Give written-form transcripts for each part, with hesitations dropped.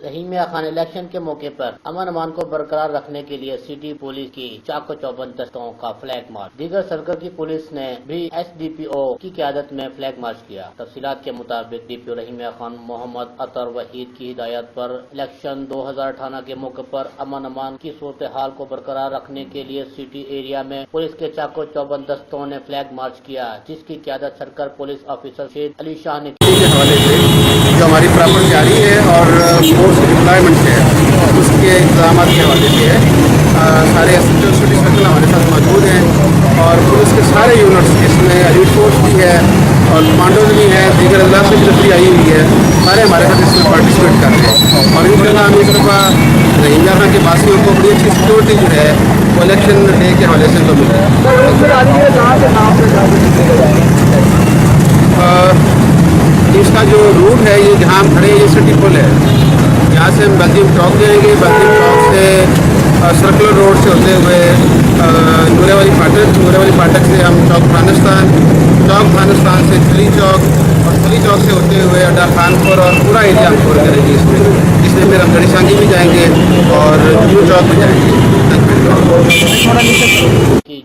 Rahimia Khan election کے موقع پر امن امان کو برقرار رکھنے کے لیے سٹی پولیس کی چاق و چوبند دستوں کا فلیگ مارچ۔ دیگر سرکل کی پولیس نے بھی ایس ڈی پی او کی قیادت میں فلیگ مارچ کیا۔ تفصیلات کے مطابق ڈی پی او رحیمیہ خان محمد اطہر وحید کی ہدایت پر الیکشن 2018 کے موقع پر امن امان کی صورتحال کو برقرار رکھنے کے لیے سٹی ایریا میں پولیس کے چاق و چوبند دستوں نے فلیگ مارچ کیا، جس کی قیادت circle police officer شید Ali Shah نے کے حوالے سے جو ہماری پراپر جاری ہے اور فورس ڈپلائمنٹ ہے اس کے انتظامات کے حوالے سے ہے۔ سارے S H O city circle ہمارے ساتھ موجود ہیں اور پولیس کے سارے یونٹس جس میں ایلیٹ فورس بھی ہے اور کمانڈوز بھی ہیں، دیگر اضلاع سے بھی تفریح آئی ہوئی ہے، سارے ہمارے ساتھ اس میں پارٹیسپیٹ کر رہے ہیں اور انشاءاللہ ہم اس دفعہ رحیمیہ خان کے باسیوں کو بڑی اچھی سیکورٹی جو ہے وہ الیکشن ڈے کے حوالے سے ان کو مل اس کا جو روٹ ہے یہ جہاں ہم کھڑے ہیں یہ سٹی پل ہے، یہاں سے ہم بلدیم چوک جائیں گے، بلدیم چوک سے سرکولر روڈ سے ہوتے ہوئے نورے والی پھاٹک سے ہم چوک خانستان سے تھلی چوک اور تھلی چوک سے ہوتے ہوئے اڈا خانپور اور پورا ایریا ہم کور کریں گے اس میں پھر ہم گڑی سانگی بھی جائیں گے اور نیو چوک بھی جائیں گے۔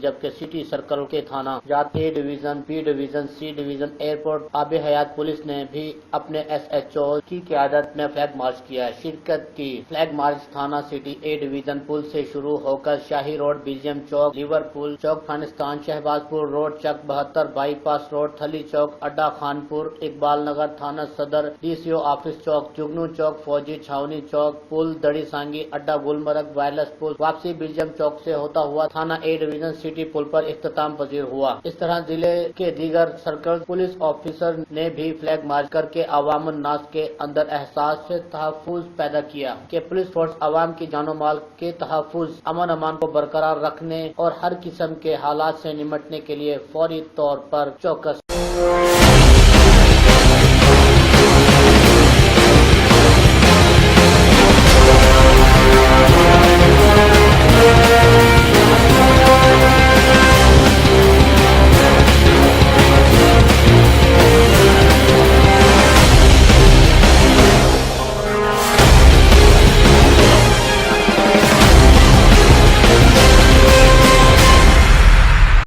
جبکہ سٹی سرکل کے تھانہ جات A division, B division, C division, airport, Aab Hayat police نے بھی اپنے ایس ایچ او کی قیادت میں فلیگ مارچ کیا۔ شرکت کی فلیگ مارچ تھانہ سٹی اے ڈویژن پل سے شروع ہو کر شاہی روڈ، بیلجیم چوک، لیورپول چوک، خانستان، شہباز پور روڈ، چک 72، بائی پاس روڈ، تھلی چوک، اڈا خانپور، اقبال نگر، تھانہ صدر، ڈی سی او آفس چوک، جگنو چوک، فوجی چھاونی چوک، پل دڑی سانگی، اڈا گلمرگ، وائرلیس پل، واپسی بیلجیم چوک سے ہوتا ہوا تھانہ اے ڈویژن سٹی پل پر اختتام پذیر ہوا۔ اس طرح ضلع کے دیگر سرکل پولیس آفیسر نے بھی فلیگ مارچ کر کے عوام الناس کے اندر احساس سے تحفظ پیدا کیا کہ پولیس فورس عوام کی جان و مال کے تحفظ، امن امان کو برقرار رکھنے اور ہر قسم کے حالات سے نمٹنے کے لیے فوری طور پر چوکس